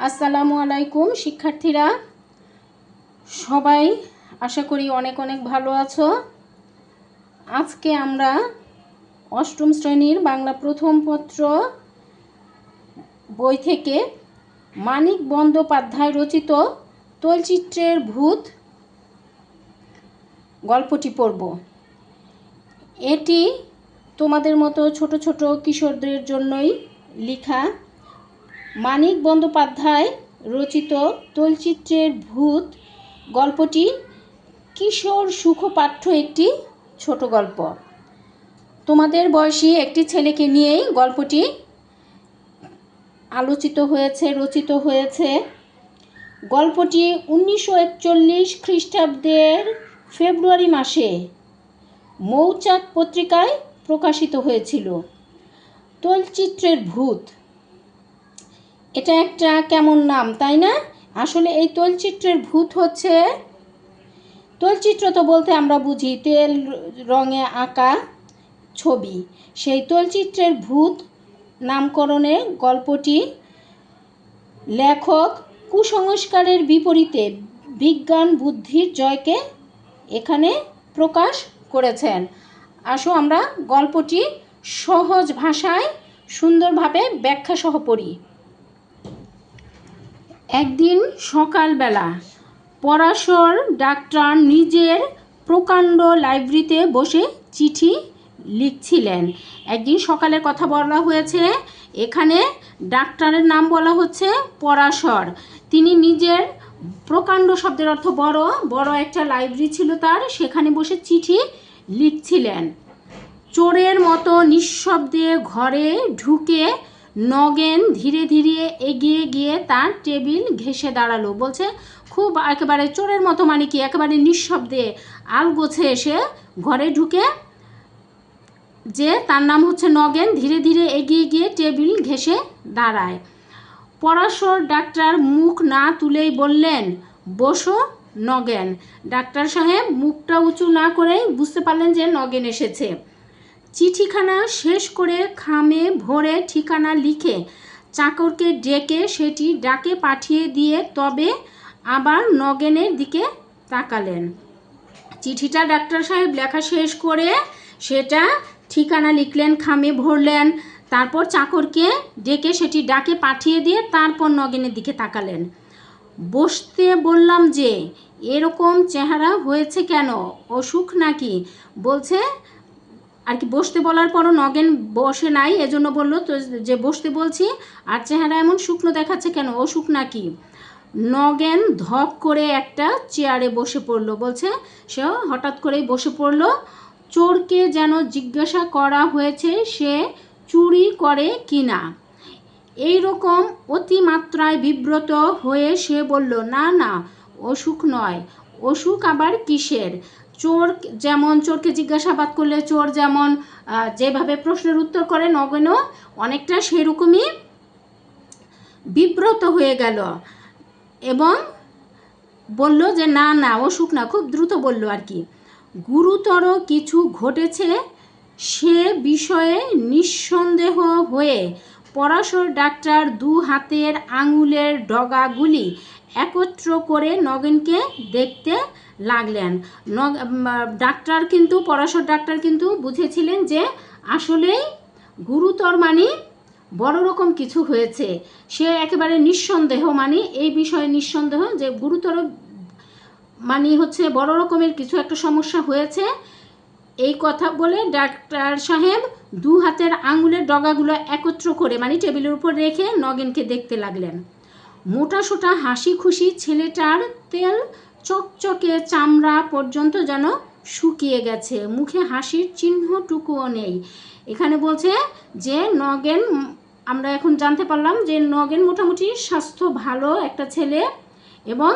আসসালামু আলাইকুম শিক্ষার্থীরা, সবাই আশা করি অনেক অনেক ভালো আছো। আজকে আমরা অষ্টম শ্রেণীর বাংলা প্রথম পত্র বই থেকে মানিক বন্দ্যোপাধ্যায় রচিত তৈলচিত্রের ভূত গল্পটি পড়ব। এটি তোমাদের মতো ছোট ছোট কিশোরদের জন্যই লেখা। মানিক বন্দ্যোপাধ্যায় রচিত তৈলচিত্রের ভূত গল্পটি কিশোর সুখপাঠ্য একটি ছোট গল্প। তোমাদের বয়সী একটি ছেলেকে নিয়েই গল্পটি রচিত হয়েছে। গল্পটি 1941 খ্রিস্টাব্দের ফেব্রুয়ারি মাসে মৌচাক পত্রিকায় প্রকাশিত হয়েছিল। তৈলচিত্রের ভূত, এটা একটা কেমন নাম, তাই না? আসলে এই তৈলচিত্রের ভূত হচ্ছে, তৈলচিত্র তো বলতে আমরা বুঝি তেল রঙে আঁকা ছবি। সেই তৈলচিত্রের ভূত নামকরণে গল্পটি লেখক কুসংস্কারের বিপরীতে বিজ্ঞান বুদ্ধির জয়কে এখানে প্রকাশ করেছেন। আসো আমরা গল্পটি সহজ ভাষায় সুন্দরভাবে ব্যাখ্যা সহ পড়ি। একদিন সকালবেলা পরাশর ডাক্তার নিজের প্রকাণ্ড লাইব্রেরিতে বসে চিঠি লিখছিলেন। একদিন সকালের কথা বলা হয়েছে, এখানে ডাক্তারের নাম বলা হচ্ছে পরাশর। তিনি নিজের, প্রকাণ্ড শব্দের অর্থ বড়, বড় একটা লাইব্রেরি ছিল তার, সেখানে বসে চিঠি লিখছিলেন। চোরের মতো নিঃশব্দে ঘরে ঢুকে নগেন ধীরে ধীরে এগিয়ে গিয়ে তার টেবিল ঘেঁষে দাঁড়ালো। বলছে খুব একেবারে চোরের মতো, মানে কি একেবারে নিঃশব্দে আলগোছে এসে ঘরে ঢুকে, যে তার নাম হচ্ছে নগেন, ধীরে ধীরে এগিয়ে গিয়ে টেবিল ঘেঁষে দাঁড়ায়। পরাশর ডাক্তার মুখ না তুলেই বললেন, বসো নগেন। ডাক্তার সাহেব মুখটা উঁচু না করেই বুঝতে পারলেন যে নগেন এসেছে। চিঠিখানা শেষ করে খামে ভরে ঠিকানা লিখে চাকরকে ডেকে সেটি ডাকে পাঠিয়ে দিয়ে তবে আবার নগেনের দিকে তাকালেন। চিঠিটা ডাক্তার সাহেব লেখা শেষ করে সেটা ঠিকানা লিখলেন, খামে ভরলেন, তারপর চাকরকে ডেকে সেটি ডাকে পাঠিয়ে দিয়ে তারপর নগেনের দিকে তাকালেন। বসতে বললাম যে, এরকম চেহারা হয়েছে কেন, অসুখ নাকি? বলছে আর কি, বসতে বলার পরও নগেন বসে নাই, এজন্য বললো তো যে বসতে বলছি, আর চেহারা এমন শুকনো দেখাচ্ছে কেন, অসুখ নাকি? নগেন ধপ করে একটা চেয়ারে বসে পড়লো। বলছে সে হঠাৎ করেই বসে পড়লো। চোরকে যেন জিজ্ঞাসা করা হয়েছে সে চুরি করে কি না। এইরকম অতিমাত্রায় বিব্রত হয়ে সে বলল, না না, অসুখ নয়। অসুখ আবার কিসের? চোর যেমন, চোরকে জিজ্ঞাসাবাদ করলে চোর যেমন যেভাবে প্রশ্নের উত্তর করে, নগেনও অনেকটা সেরকমই বিব্রত হয়ে গেল এবং বলল যে না না, অসুখ না, খুব দ্রুত বলল আর কি। গুরুতর কিছু ঘটেছে সে বিষয়ে নিঃসন্দেহ হয়ে পরাশর ডাক্তার দু হাতের আঙুলের ডগাগুলি একত্র করে নগেনকে দেখতে লাগলেন। ডাক্তার কিন্তু, পরাশর ডাক্তার কিন্তু বুঝেছিলেন যে আসলেই গুরুতর মানে বড় রকম কিছু হয়েছে। সে একেবারে নিঃসন্দেহ, মানে এই বিষয়ে নিঃসন্দেহ যে গুরুতর মানে হচ্ছে বড় রকমের কিছু একটা সমস্যা হয়েছে। এই কথা বলে ডাক্তার সাহেব দু হাতের আঙুলের ডগাগুলো একত্র করে মানে টেবিলের উপর রেখে নগেনকে দেখতে লাগলেন। মোটা সোটা হাসি খুশি ছেলেটার তেল চকচকে চামড়া পর্যন্ত যেন শুকিয়ে গেছে, মুখে হাসির চিহ্নটুকুও নেই। এখানে বলছে যে নগেন, আমরা এখন জানতে পারলাম যে নগেন মোটামুটি স্বাস্থ্য ভালো একটা ছেলে এবং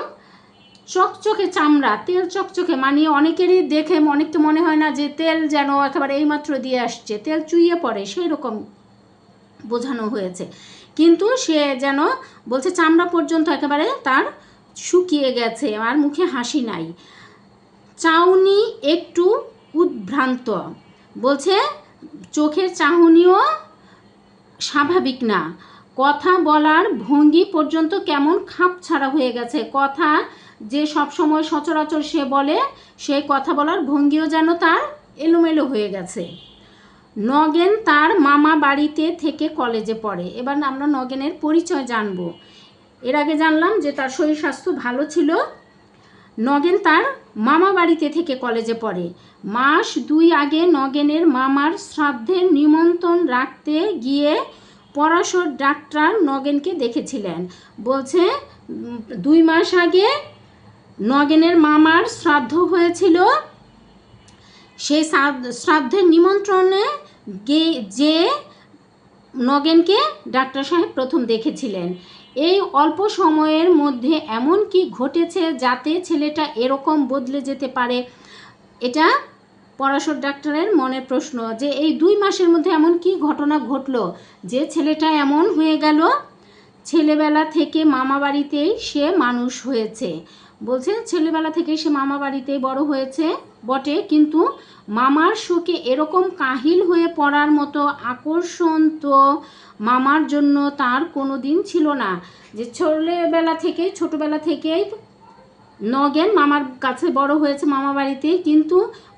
চকচকে চামড়া, তেল চকচকে, মানে অনেকেরই দেখে অনেকটা মনে হয় না যে তেল যেন একেবারে এইমাত্র দিয়ে আসছে, তেল চুইয়ে পড়ে, সেই রকম বোঝানো হয়েছে। কিন্তু সে যেন বলছে চামড়া পর্যন্ত একেবারে তার শুকিয়ে গেছে আর মুখে হাসি নাই। চাউনি একটু উদ্ভ্রান্ত, বলছে চোখের চাহনিও স্বাভাবিক না, কথা বলার ভঙ্গি পর্যন্ত কেমন খাপ ছাড়া হয়ে গেছে। কথা যে সবসময় সচরাচর সে বলে, সেই কথা বলার ভঙ্গিও যেন তার এলোমেলো হয়ে গেছে। নগেন তার মামা বাড়িতে থেকে কলেজে পড়ে। এবার আমরা নগেনের পরিচয় জানব। এর আগে জানলাম যে তার শরীর স্বাস্থ্য ভালো ছিল। নগেন তার মামা বাড়িতে থেকে কলেজে পড়ে। মাস 2 আগে নগেনের মামার শ্রাদ্ধের নিমন্ত্রণ রাখতে গিয়ে পরাশর ডাক্তার নগেনকে দেখেছিলেন। বলছে 2 মাস আগে নগেনের মামার শ্রাদ্ধ হয়েছিল। সেই শ্রাদ্ধের নিমন্ত্রণে যে নগেনকে ডাক্তার সাহেব প্রথম দেখেছিলেন। এই অল্প সময়ের মধ্যে এমন কি ঘটেছে যাতে ছেলেটা এরকম বদলে যেতে পারে? এটা পরাশর ডাক্তারের মনের প্রশ্ন, যে এই 2 মাসের মধ্যে এমন কি ঘটনা ঘটলো যে ছেলেটা এমন হয়ে গেল। ছেলেবেলা থেকে মামা বাড়িতেই সে মানুষ হয়েছে। বলছে ছেলেবেলা থেকে সে মামা বাড়িতেই বড় হয়েছে বটে, কিন্তু মামার শোকে এরকম কাহিল হয়ে পড়ার মতো আকর্ষণ তো মামার জন্য তার কোনো দিন ছিল না। যে ছোটোবেলা থেকেই নগেন মামার কাছে বড় হয়েছে মামা বাড়িতে, কিন্তু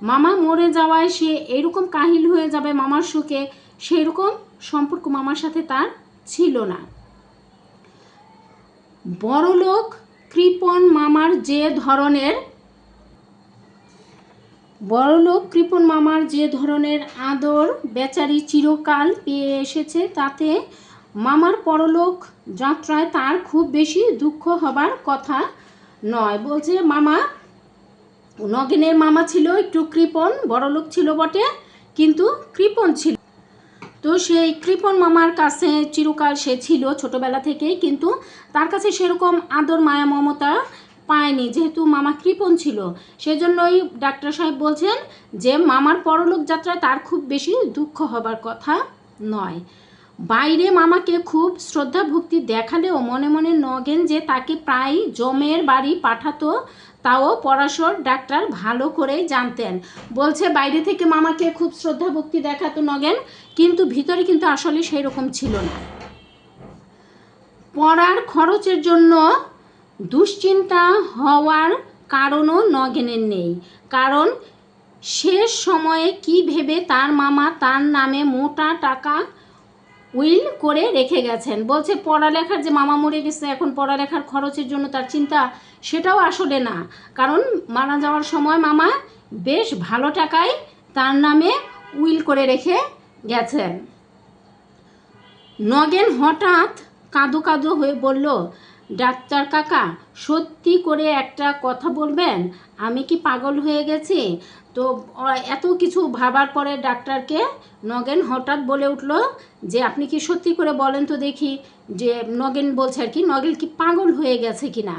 মামা মরে যাওয়ায় সে এইরকম কাহিল হয়ে যাবে মামার শোকে, সেই রকম সম্পর্ক মামার সাথে তার ছিল না। বড়লোক কৃপণ মামার যে ধরনের আদর বেচারি চিরকাল পেয়ে এসেছে, তাতে মামার পরলোক যাত্রায় তার খুব বেশি দুঃখ হবার কথা নয়। বলছে নগেনের মামা ছিল একটু কৃপণ, বড়লোক ছিল বটে, কিন্তু কৃপণ ছিল। তো সেই কৃপণ মামার কাছে চিরকাল সে ছিল ছোটোবেলা থেকেই, কিন্তু তার কাছে সেরকম আদর মায়া মমতা পায়নি, যেহেতু মামা কৃপণ ছিল। সেজন্যই ডাক্তার সাহেব বলছেন যে মামার পরলোক যাত্রায় তার খুব বেশি দুঃখ হবার কথা নয়। বাইরে মামাকে খুব শ্রদ্ধা ভক্তি দেখালেও মনে মনে নগেন যে তাকে প্রায় জমের বাড়ি পাঠাতো, তাও পরাশর ডাক্তার ভালো করেই জানতেন। বলছে বাইরে থেকে মামাকে খুব শ্রদ্ধা ভক্তি দেখাতো নগেন, কিন্তু ভিতরে কিন্তু আসলে সেই রকম ছিল না। পড়ার খরচের জন্য দুশ্চিন্তা হওয়ার কারণও নগেনের নেই, কারণ শেষ সময়ে কি ভেবে তার মামা তার নামে মোটা টাকা উইল করে রেখে গেছেন। বলছে পড়ালেখার যে মামা মরে গেছে, এখন পড়ালেখার খরচের জন্য তার চিন্তা, সেটাও আসলে না, কারণ মারা যাওয়ার সময় মামা বেশ ভালো টাকায় তার নামে উইল করে রেখে গেছেন। নগেন হঠাৎ কাঁদো কাঁদো হয়ে বলল, ডাক্তার কাকা, সত্যি করে একটা কথা বলবেন, আমি কি পাগল হয়ে গেছি? তো এত কিছু ভাবার পরে ডাক্তারকে নগেন হঠাৎ বলে উঠল যে আপনি কি সত্যি করে বলেন তো দেখি, যে নগেন বলছে আর কি, নগেন কি পাগল হয়ে গেছে কিনা।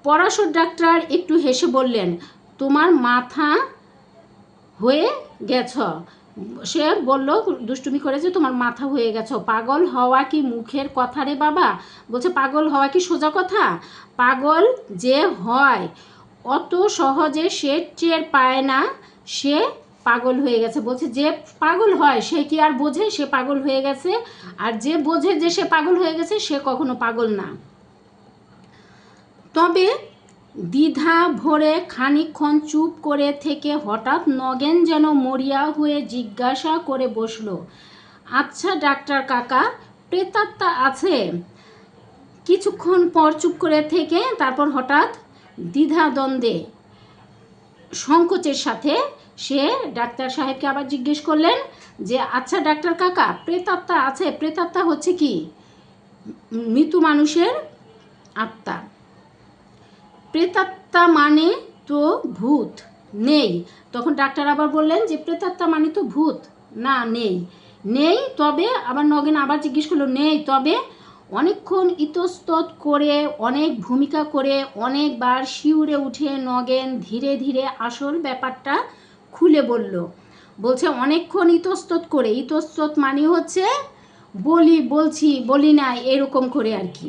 পরাশর ডাক্তার একটু হেসে বললেন, তোমার মাথা হয়ে গেছ। সে বলল দুষ্টুমি করে, যে তোমার মাথা হয়ে গেছ, পাগল হওয়া কি মুখের কথা রে বাবা? বলছে পাগল হওয়া কি সোজা কথা? পাগল যে হয় অত সহজে সে টের পায় না সে পাগল হয়ে গেছে। বলছে যে পাগল হয় সে কি আর বোঝে সে পাগল হয়ে গেছে, আর যে বোঝে যে সে পাগল হয়ে গেছে সে কখনো পাগল না। তবে দ্বিধা ভরে খানিকক্ষণ চুপ করে থেকে হঠাৎ নগেন যেন মরিয়া হয়ে জিজ্ঞাসা করে বসল, আচ্ছা ডাক্তার কাকা, প্রেতাত্মা আছে? কিছুক্ষণ পর চুপ করে থেকে তারপর হঠাৎ দ্বিধাদ্বন্দ্বে সংকোচের সাথে সে ডাক্তার সাহেবকে আবার জিজ্ঞেস করলেন যে আচ্ছা ডাক্তার কাকা, প্রেতাত্মা আছে? প্রেতাত্মা হচ্ছে কি? মৃত মানুষের আত্মা। প্রেতাত্মা মানে তো ভূত নেই। তখন ডাক্তার আবার বললেন যে প্রেতাত্মা মানে তো ভূত না, নেই। তবে আবার নগেন আবার জিজ্ঞেস করলো, নেই তবে? অনেকক্ষণ ইতস্তত করে অনেক ভূমিকা করে অনেকবার শিউরে উঠে নগেন ধীরে ধীরে আসল ব্যাপারটা খুলে বলছে অনেকক্ষণ ইতস্তত করে, ইতস্তত মানে হচ্ছে বলি না এরকম করে আর কি,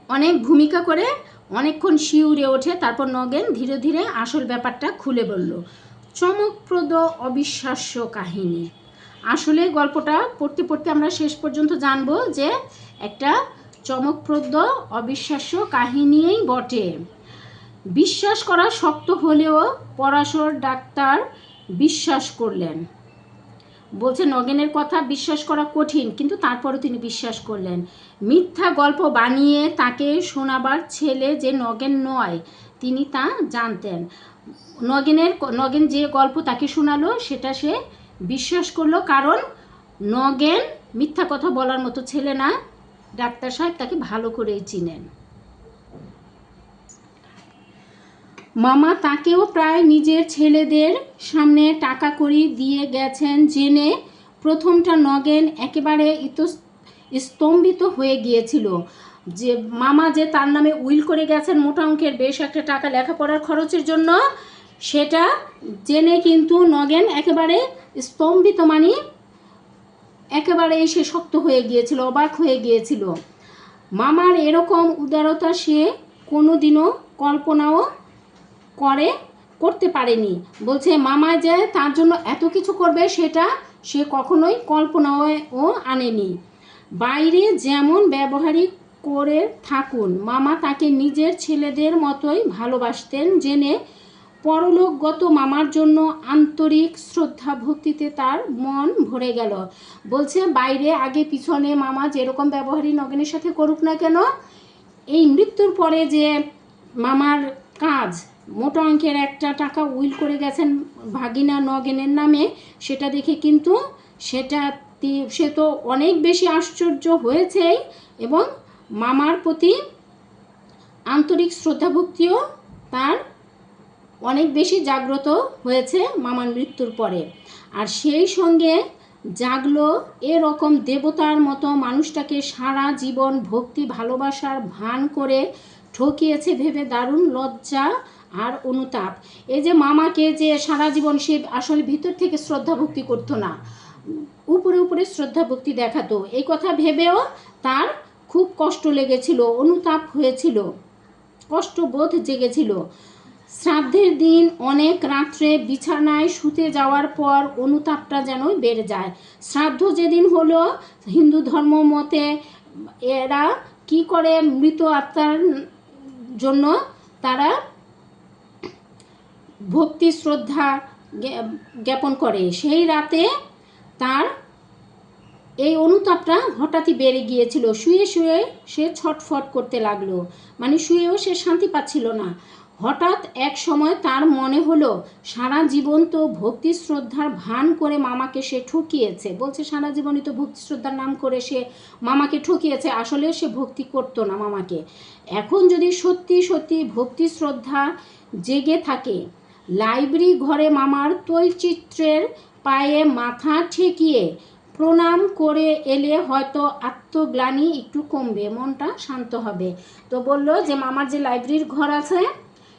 অনেক ভূমিকা করে অনেকক্ষণ শিউরে ওঠে, তারপর নগেন ধীরে ধীরে আসল ব্যাপারটা খুলে বলল। চমকপ্রদ অবিশ্বাস্য কাহিনী। আসলে গল্পটা পড়তে পড়তে আমরা শেষ পর্যন্ত জানবো যে একটা চমকপ্রদ অবিশ্বাস্য কাহিনীই বটে। বিশ্বাস করা শক্ত হলেও পরাশর ডাক্তার বিশ্বাস করলেন। বলছে নগেনের কথা বিশ্বাস করা কঠিন, কিন্তু তারপরও তিনি বিশ্বাস করলেন। মিথ্যা গল্প বানিয়ে তাকে শোনাবার ছেলে যে নগেন নয় তিনি তা জানতেন। নগেন যে গল্প তাকে শোনালো সেটা সে বিশ্বাস করলো, কারণ নগেন মিথ্যা কথা বলার মতো ছেলে না। ডাক্তার সাহেব তাকে ভালো করেই চিনেন। মামা তাকেও প্রায় নিজের ছেলেদের সামনে টাকা কড়ি দিয়ে গেছেন জেনে প্রথমটা নগেন একেবারে স্তম্ভিত হয়ে গিয়েছিল। যে মামা যে তার নামে উইল করে গেছেন মোটা অঙ্কের বেশ একটা টাকা লেখাপড়ার খরচের জন্য, সেটা জেনে কিন্তু নগেন একেবারে স্তম্ভিত, মানে একেবারে সে শক্ত হয়ে গিয়েছিল, অবাক হয়ে গিয়েছিল। মামার এরকম উদারতা সে কোনোদিনও কল্পনাও করতে পারেনি। বলছে মামা যে তার জন্য এত কিছু করবে সেটা সে কখনোই কল্পনাও আনেনি। বাইরে যেমন ব্যবহারিক করে থাকুন, মামা তাকে নিজের ছেলেদের মতোই ভালোবাসতেন জেনে পরলোকগত মামার জন্য আন্তরিক শ্রদ্ধা ভক্তিতে তার মন ভরে গেল। বলছে বাইরে আগে পিছনে মামা যেরকম ব্যবহারই নগেনের সাথে করুক না কেন, এই মৃত্যুর পরে যে মামার কাজ মোটা অঙ্কের একটা টাকা উইল করে গেছেন ভাগিনা নগেনের নামে, সেটা দেখে কিন্তু সে তো অনেক বেশি আশ্চর্য হয়েছেই, এবং মামার প্রতি আন্তরিক শ্রদ্ধা ভক্তিও তার অনেক বেশি জাগ্রত হয়েছে মামার মৃত্যুর পরে। আর সেই সঙ্গে জাগলো এরকম দেবতার মতো মানুষটাকে সারা জীবন ভক্তি ভালোবাসার ভান করে ঠকিয়েছে ভেবে দারুণ লজ্জা আর অনুতাপ। এই যে মামাকে যে সারা জীবন সে আসলে ভিতর থেকে শ্রদ্ধা ভক্তি করতো না, উপরে উপরে শ্রদ্ধা ভক্তি দেখাতো, এই কথা ভেবেও তার খুব কষ্ট লেগেছিল, অনুতাপ হয়েছিল, কষ্টবোধ জেগেছিল। শ্রাদ্ধের দিন অনেক রাত্রে বিছানায় শুতে যাওয়ার পর অনুতাপটা যেন বেড়ে যায়। শ্রাদ্ধ যেদিন হলো, হিন্দু ধর্ম মতে এরা কি করে মৃত আত্মার জন্য তারা ভক্তি শ্রদ্ধা জ্ঞাপন করে। সেই রাতে তার এই অনুতাপটা হঠাৎই বেড়ে গিয়েছিল। শুয়ে শুয়ে সে ছটফট করতে লাগলো, মানে শুয়েও সে শান্তি পাচ্ছিল না। হঠাৎ এক সময় তার মনে হলো সারা জীবন তো ভক্তি শ্রদ্ধার ভান করে মামাকে সে ঠকিয়েছে। বলছে সারা জীবনই তো ভক্তি শ্রদ্ধার নাম করে সে মামাকে ঠকিয়েছে, আসলে সে ভক্তি করতো না মামাকে। এখন যদি সত্যি সত্যি ভক্তি শ্রদ্ধা জেগে থাকে, লাইব্রেরি ঘরে মামার তৈলচিত্রের পায়ে মাথা ঠেকিয়ে প্রণাম করে এলে হয়তো আত্মগ্লানি একটু কমবে, মনটা শান্ত হবে। তো বললো যে মামার যে লাইব্রেরির ঘর আছে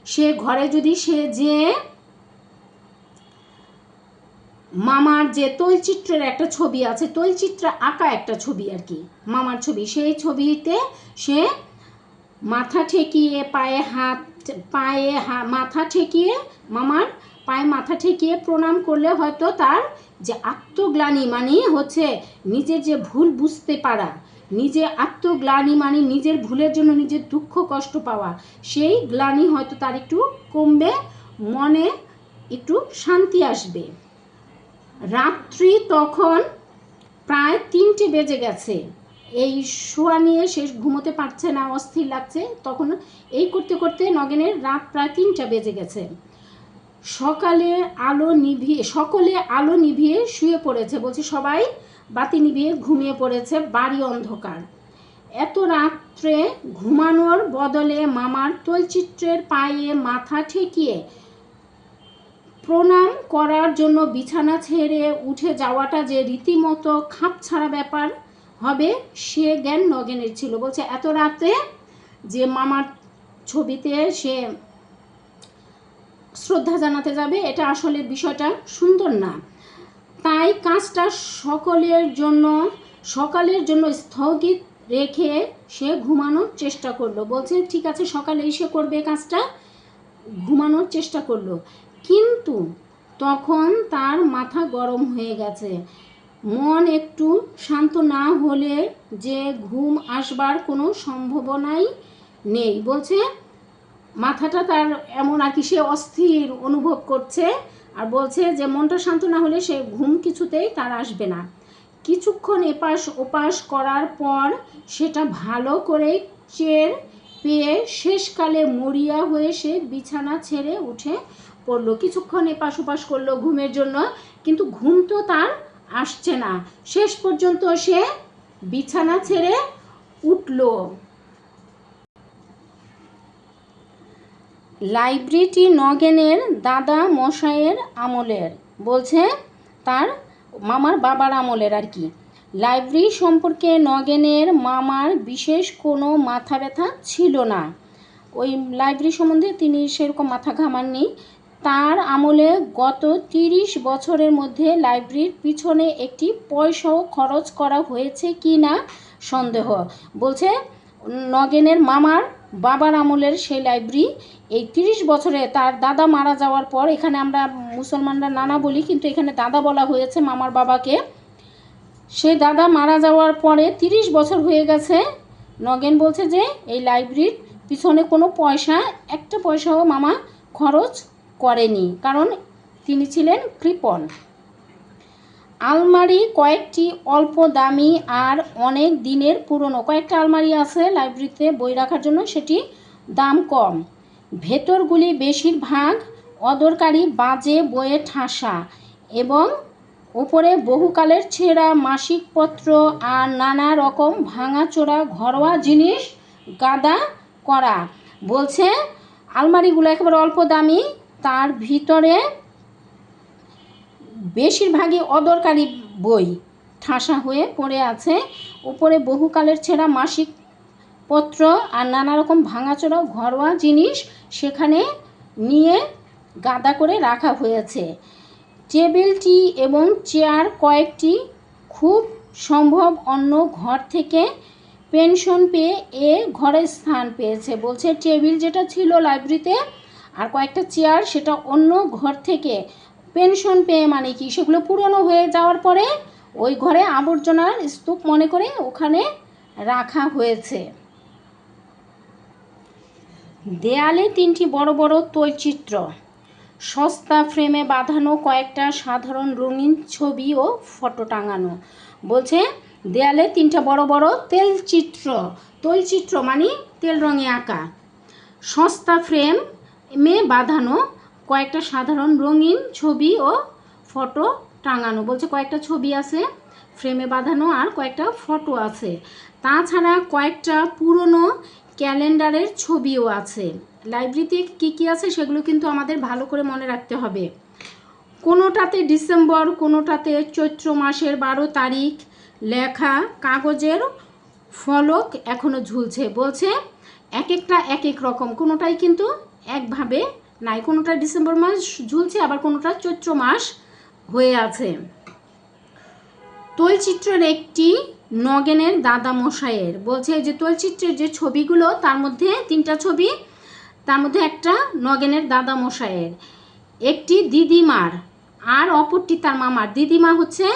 সে ঘরে যদি সে যে মামার যে তৈলচিত্রের একটা ছবি আছে, তৈলচিত্র আঁকা একটা ছবি আর কি, মামার ছবি, সেই ছবিতে সে মাথা ঠেকিয়ে মাথা ঠেকিয়ে মামার পায়ে মাথা ঠেকিয়ে প্রণাম করলে হয়তো তার যে আত্মগ্লানি, মানে হচ্ছে নিজের যে ভুল বুঝতে পারা, নিজে আত্মগ্লানি মানে নিজের ভুলের জন্য নিজের দুঃখ কষ্ট পাওয়া, সেই গ্লানি হয়তো তার একটু কমবে, মনে একটু শান্তি আসবে। রাত্রি তখন প্রায় 3টে বেজে গেছে। এই শোয়া নিয়ে সে ঘুমোতে পারছে না, অস্থির লাগছে। তখন এই করতে করতে নগেনের রাত প্রায় 3টা বেজে গেছে। সকলে আলো নিভিয়ে শুয়ে পড়েছে। বলছে সবাই বাতি নিভিয়ে ঘুমিয়ে পড়েছে, বাড়ি অন্ধকার। এত রাত্রে ঘুমানোর বদলে মামার তৈলচিত্রের পায়ে মাথা ঠেকিয়ে প্রণাম করার জন্য বিছানা ছেড়ে উঠে যাওয়াটা যে রীতিমতো খাপছাড়া ব্যাপার হবে সে জ্ঞান নগেনের ছিল। বলছে এত রাতে যে মামার ছবিতে সে শ্রদ্ধা জানাতে যাবে, এটা আসলে বিষয়টা সুন্দর না। তাই কাজটা সকালের জন্য স্থগিত রেখে সে ঘুমানোর চেষ্টা করলো। বলছে ঠিক আছে সকালে এসে করবে কাজটা, ঘুমানোর চেষ্টা করলো, কিন্তু তখন তার মাথা গরম হয়ে গেছে। মন একটু শান্ত না হলে যে ঘুম আসবার কোনো সম্ভাবনাই নেই। বলছে মাথাটা তার এমন আর কি, সে অস্থির অনুভব করছে, আর বলছে যে মনটা শান্ত না হলে সে ঘুম কিছুতেই তার আসবে না। কিছুক্ষণ এপাশ ওপাশ করার পর সেটা ভালো করে চের পেয়ে শেষকালে মরিয়া হয়ে সে বিছানা ছেড়ে উঠে পড়লো। কিছুক্ষণ এপাশ ওপাশ করলো ঘুমের জন্য, কিন্তু ঘুম তো তার আসছে না। শেষ পর্যন্ত সে বিছানা ছেড়ে উঠল। লাইব্রেরিটি নগেনের দাদা মশাইয়ের আমলের, বলছে তার মামার বাবার আমলের আর কি। লাইব্রেরি সম্পর্কে নগেনের মামার বিশেষ কোনো মাথা ব্যথা ছিল না। ওই লাইব্রেরি সম্বন্ধে তিনি সেরকম মাথা ঘামাননি। তার আমলে গত 30 বছরের মধ্যে লাইব্রেরির পিছনে একটি পয়সাও খরচ করা হয়েছে কি না সন্দেহ। বলছে নগেনের মামার বাবার আমলের সেই লাইব্রেরি এই 30 বছরে, তার দাদা মারা যাওয়ার পর, এখানে আমরা মুসলমানরা নানা বলি কিন্তু এখানে দাদা বলা হয়েছে মামার বাবাকে, সেই দাদা মারা যাওয়ার পরে 30 বছর হয়ে গেছে। নগেন বলছে যে এই লাইব্রেরির পিছনে কোনো পয়সা, একটা পয়সাও মামা খরচ করেনি, কারণ তিনি ছিলেন কৃপণ। আলমারি কয়েকটি অল্প দামি আর অনেক দিনের পুরনো, কয়েকটা আলমারি আছে লাইব্রেরিতে বই রাখার জন্য, সেটি দাম কম। ভেতরগুলি বেশিরভাগ অদরকারি বাজে বইয়ে ঠাসা এবং উপরে বহুকালের ছেঁড়া মাসিকপত্র আর নানা রকম ভাঙাচোরা ঘরোয়া জিনিস গাদা করা। বলছে আলমারিগুলো একেবারে অল্প দামি, তার ভিতরে বেশিরভাগই অদরকারি বই ঠাসা হয়ে পড়ে আছে। উপরে বহুকালের ছেঁড়া মাসিক পত্র আর নানা রকম ভাঙাচোরা ঘরোয়া জিনিস সেখানে নিয়ে গাদা করে রাখা হয়েছে। টেবিলটি এবং চেয়ার কয়েকটি খুব সম্ভব অন্য ঘর থেকে পেনশন পেয়ে এ ঘরে স্থান পেয়েছে। বলছে টেবিল যেটা ছিল লাইব্রেরিতে আর কয়েকটা চেয়ার, সেটা অন্য ঘর থেকে পেনশন পেয়ে, মানে কি সেগুলো পুরনো হয়ে যাওয়ার পরে ওই ঘরে আবর্জনার স্তূপ মনে করে ওখানে রাখা হয়েছে। দেয়ালে 3টি বড় বড় তৈলচিত্র, সস্তা ফ্রেমে বাঁধানো কয়েকটা সাধারণ রঙিন ছবি ও ফটো টাঙানো। বলছে দেয়ালে 3টা বড় বড় তৈলচিত্র মানে তেল রঙে আঁকা, সস্তা ফ্রেমে বাঁধানো কয়েকটা সাধারণ রঙিন ছবি ও ফটো টাঙানো। বলছে কয়েকটা ছবি আছে ফ্রেমে বাঁধানো আর কয়েকটা ফটো আছে। তাছাড়া কয়েকটা পুরনো ক্যালেন্ডারের ছবিও আছে। লাইব্রেরিতে কী কী আছে সেগুলো কিন্তু আমাদের ভালো করে মনে রাখতে হবে। কোনোটাতে ডিসেম্বর, কোনোটাতে চৈত্র মাসের 12 তারিখ লেখা কাগজের ফলক এখনও ঝুলছে। বলছে এক একটা এক এক রকম, কোনোটাই কিন্তু একভাবে নাই। কোনোটা ডিসেম্বর মাস ঝুলছে, আবার কোনোটা চৈত্র মাস হয়ে আছে। তৈলচিত্রের একটি নগেনের দাদা মশাইয়ের। বলছে যে তৈলচিত্রের যে ছবিগুলো, তার মধ্যে 3টা ছবি, তার মধ্যে একটা নগেনের দাদা মশাইয়ের, একটি দিদিমার আর অপরটি তার মামার। দিদিমা হচ্ছে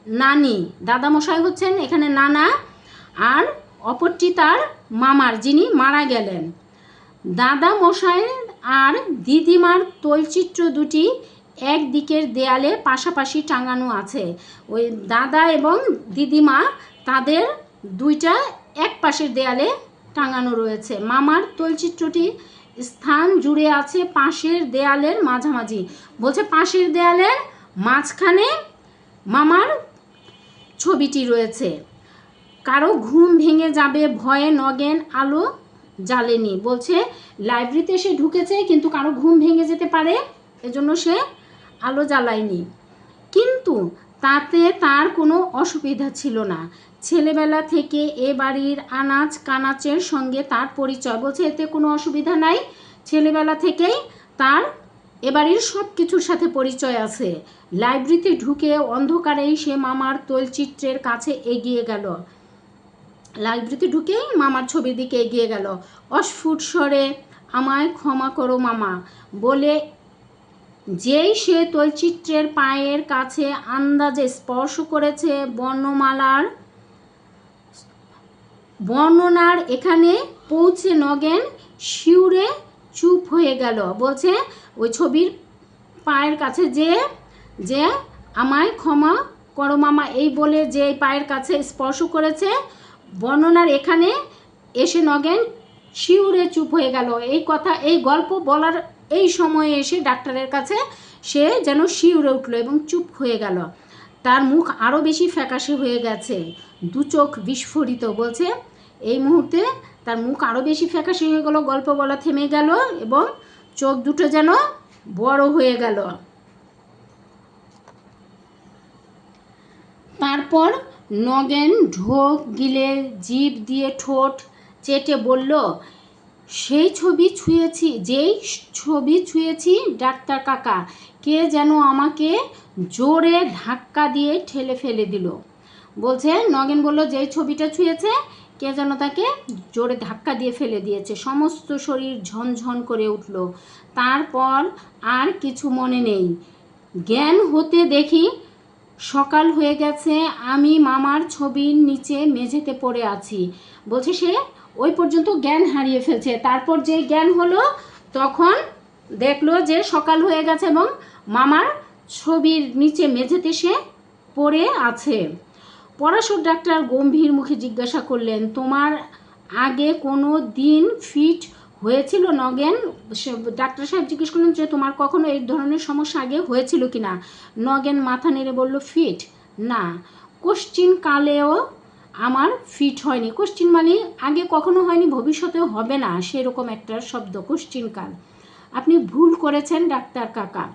নানি, দাদা মশাই হচ্ছেন এখানে নানা, আর অপরটি তার মামার, যিনি মারা গেলেন। দাদা মশাইয়ের আর দিদিমার তৈলচিত্র দুটি একদিকের দেয়ালে পাশাপাশি টাঙানো আছে। ওই দাদা এবং দিদিমা তাদের দুইটা এক পাশের দেয়ালে টাঙানো রয়েছে। মামার তৈলচিত্রটি স্থান জুড়ে আছে পাশের দেয়ালের মাঝামাঝি। বলছে পাশের দেয়ালের মাঝখানে মামার ছবিটি রয়েছে। কারো ঘুম ভেঙে যাবে ভয়ে নগেন আলো জ্বালেনি। বলছে লাইব্রেরিতে সে ঢুকেছে কিন্তু কারো ঘুম ভেঙে যেতে পারে এজন্য সে আলো জ্বালায়নি, কিন্তু তাতে তার কোনো অসুবিধা ছিল না। ছেলেবেলা থেকে এ বাড়ির আনাচ কানাচের সঙ্গে তার পরিচয়। বলছে এতে কোনো অসুবিধা নাই, ছেলেবেলা থেকেই তার এ বাড়ির সব কিছুর সাথে পরিচয় আছে। লাইব্রেরিতে ঢুকে অন্ধকারেই সে মামার তৈলচিত্রের কাছে এগিয়ে গেল। লাইব্রেরিতে ঢুকেই মামার ছবির দিকে এগিয়ে গেল। অস্ফুট স্বরে আমায় ক্ষমা করো মামা বলে যেই সে তৈলচিত্রের পায়ের কাছে আন্দাজে স্পর্শ করেছে বর্ণনার এখানে পৌঁছে নগেন শিউরে চুপ হয়ে গেল। বলছে ওই ছবির পায়ের কাছে যে আমায় ক্ষমা করো মামা এই বলে যে পায়ের কাছে স্পর্শ করেছে, বর্ণনার এখানে এসে নগেন শিউরে চুপ হয়ে গেল। এই গল্প বলার এই সময়ে এসে ডাক্তারের কাছে সে যেন শিউরে উঠলো এবং চুপ হয়ে গেল। তার মুখ আরও বেশি ফ্যাকাশে হয়ে গেছে, দু চোখ বিস্ফোরিত। বলছে এই মুহূর্তে তার মুখ আরও বেশি ফ্যাকাশে হয়ে গেল, গল্প বলা থেমে গেল এবং চোখ দুটো যেন বড় হয়ে গেল। তারপর নগেন ঢোক গিলে জিভ দিয়ে ঠোঁট চেটে বলল, যেই ছবি ছুঁয়েছি ডাক্তার কাকা, কে যেন আমাকে জোরে ধাক্কা দিয়ে ঠেলে ফেলে দিল। বলছে নগেন বলল যেই ছবিটা ছুঁয়েছে কে যেন তাকে জোরে ধাক্কা দিয়ে ফেলে দিয়েছে। সমস্ত শরীর ঝনঝন করে উঠল। তারপর আর কিছু মনে নেই। জ্ঞান হতে দেখি সকাল হয়ে গেছে, আমি মামার ছবির নিচে মেঝেতে পড়ে আছি। বলছে সে ওই পর্যন্ত জ্ঞান হারিয়ে ফেলছে। তারপর যে জ্ঞান হলো তখন দেখলো যে সকাল হয়ে গেছে এবং মামার ছবির নিচে মেঝেতে সে পড়ে আছে। পরাশর ডাক্তার গম্ভীর মুখে জিজ্ঞাসা করলেন, তোমার আগে কোনো দিন ফিট হয়েছিল নগেন? ডাক্তার সাহেব জিজ্ঞেস করলেন যে তোমার কখনো এই ধরনের সমস্যা আগে হয়েছিল কি না? নগেন মাথা নেড়ে বলল, ফিট না, কোশ্চিন কালেও আমার ফিট হয়নি। কোশ্চিন মানে আগে কখনো হয়নি, ভবিষ্যতেও হবে না, সেরকম একটা শব্দ কোশ্চিন কাল। আপনি ভুল করেছেন ডাক্তার কাকা,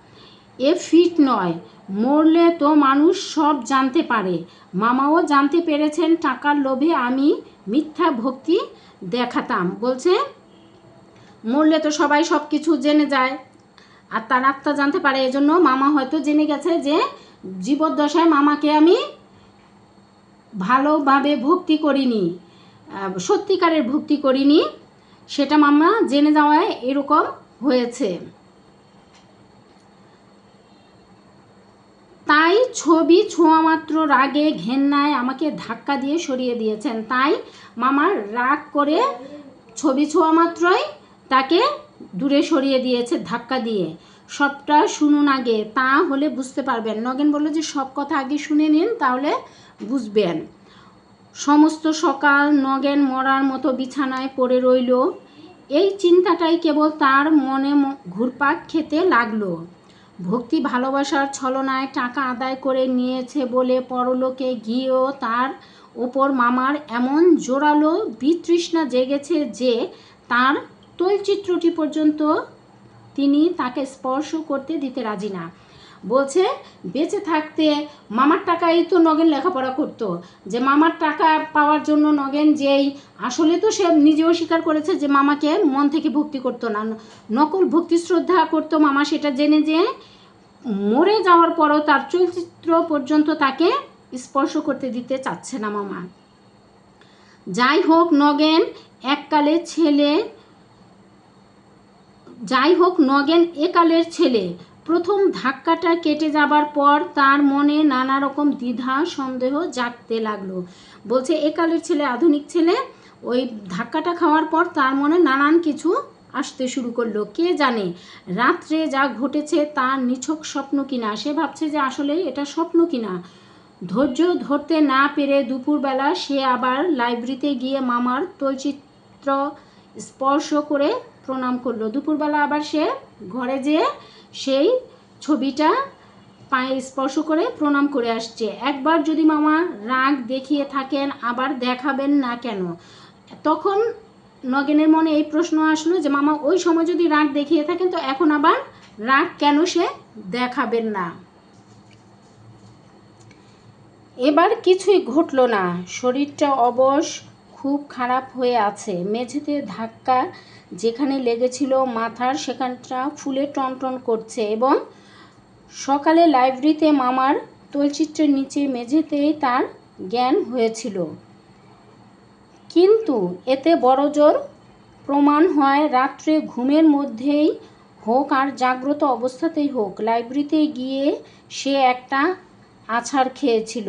এ ফিট নয়। মরলে তো মানুষ সব জানতে পারে। মামাও জানতে পেরেছেন টাকার লোভে আমি মিথ্যা ভক্তি দেখাতাম। বলছে মরলে তো সবাই সব কিছু জেনে যায় আর তার আত্মা জানতে পারে, এজন্য মামা হয়তো জেনে গেছে যে জীবদ্দশায় মামাকে আমি ভালোভাবে ভক্তি করিনি, সত্যিকারের ভক্তি করিনি, সেটা মামা জেনে যাওয়ায় এরকম হয়েছে। তাই ছবি ছোঁয়া মাত্র রাগে ঘেন্নায় আমাকে ধাক্কা দিয়ে সরিয়ে দিয়েছেন। তাই মামার রাগ করে ছবি ছোঁয়া মাত্রই তাকে দূরে সরিয়ে দিয়েছে ধাক্কা দিয়ে। সবটা শুনুন আগে, তা হলে বুঝতে পারবেন। নগেন বলল যে সব কথা আগে শুনে নিন, তাহলে বুঝবেন। সমস্ত সকাল নগেন মরার মতো বিছানায় পড়ে রইল। এই চিন্তাটাই কেবল তার মনে ঘুরপাক খেতে লাগলো। ভক্তি ভালোবাসার ছলনায় টাকা আদায় করে নিয়েছে বলে পরলোকে গিয়েও তার ওপর মামার এমন জোরালো বিতৃষ্ণা জেগেছে যে তার তৈলচিত্রটি পর্যন্ত তিনি তাকে স্পর্শ করতে দিতে রাজি না। বলছে বেঁচে থাকতে মামার টাকাই তো নগেন লেখাপড়া করতো, যে মামার টাকা পাওয়ার জন্য নগেন যেই আসলে তো সে নিজেও স্বীকার করেছে যে মামাকে মন থেকে ভক্তি করতো না, নকল ভক্তি শ্রদ্ধা করতো মামা, সেটা জেনে যে মরে যাওয়ার পরও তার চলচ্চিত্র পর্যন্ত তাকে স্পর্শ করতে দিতে চাচ্ছে না মামা। যাই হোক নগেন একালের ছেলে। প্রথম ধাক্কাটা কেটে যাবার পর তার মনে নানা রকম দ্বিধা সন্দেহ জাগতে লাগলো। বলছে একালের ছেলে, আধুনিক ছেলে, ওই ধাক্কাটা খাওয়ার পর তার মনে নানান কিছু আসতে শুরু করলো। কে জানে রাত্রে যা ঘটেছে তা নিছক স্বপ্ন কিনা। সে ভাবছে যে আসলে এটা স্বপ্ন কিনা। ধৈর্য ধরতে না পেরে দুপুরবেলা সে আবার লাইব্রেরিতে গিয়ে মামার তৈলচিত্র স্পর্শ করে প্রণাম করলো। দুপুরবেলা আবার সে ঘরে যেয়ে সেই ছবিটা পায়ে স্পর্শ করে প্রণাম করে আসছে। একবার যদি মামা রাগ দেখিয়ে থাকেন আবার দেখাবেন না কেন? তখন নগেনের মনে এই প্রশ্ন আসলো যে মামা ওই সময় যদি রাগ দেখিয়ে থাকেন তো এখন আবার রাগ কেন সে দেখাবেন না? এবার কিছুই ঘটল না। শরীরটা অবশ খুব খারাপ হয়ে আছে। মেঝেতে ধাক্কা যেখানে লেগেছিল মাথার সেখানটা ফুলে টনটন করছে এবং সকালে লাইব্রেরিতে মামার তৈলচিত্রের নিচে মেঝেতেই তার জ্ঞান হয়েছিল। কিন্তু এতে বড়জোর প্রমাণ হয় রাত্রে ঘুমের মধ্যেই হোক আর জাগ্রত অবস্থাতেই হোক, লাইব্রেরিতে গিয়ে সে একটা আছাড় খেয়েছিল।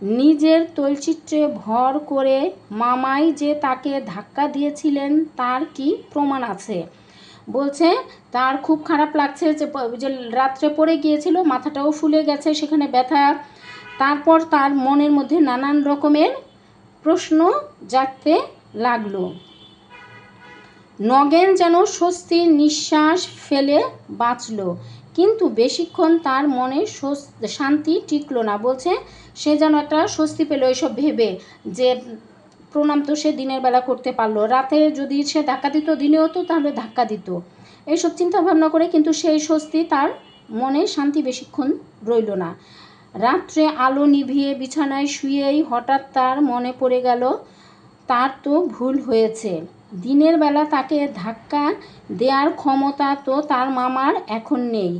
নিজের তৈলচিত্রে ভর করে মামাই যে তাকে ধাক্কা দিয়েছিলেন তার কি প্রমাণ আছে? বলছে তার খুব খারাপ লাগছে যে রাত্রে পড়ে গিয়েছিল, মাথাটাও ফুলে গেছে, সেখানে ব্যথা। তারপর তার মনের মধ্যে নানান রকমের প্রশ্ন জাগতে লাগলো। নগেন যেন স্বস্তির নিঃশ্বাস ফেলে বাঁচল, কিন্তু বেশিক্ষণ তার মনে শান্তি টিকলো না। বলছে সে যেন একটা স্বস্তি পেল এসব ভেবে যে প্রণাম তো সে দিনের বেলা করতে পারলো, রাতে যদি সে ধাক্কা দিত দিনে হতো তাহলে ধাক্কা দিত, এইসব চিন্তা ভাবনা করে, কিন্তু সেই স্বস্তি তার মনে শান্তি বেশিক্ষণ রইল না। রাত্রে আলো নিভিয়ে বিছানায় শুয়েই হঠাৎ তার মনে পড়ে গেল তার তো ভুল হয়েছে। দিনের বেলা তাকে ধাক্কা দেওয়ার ক্ষমতা তো তার মামার এখন নেই।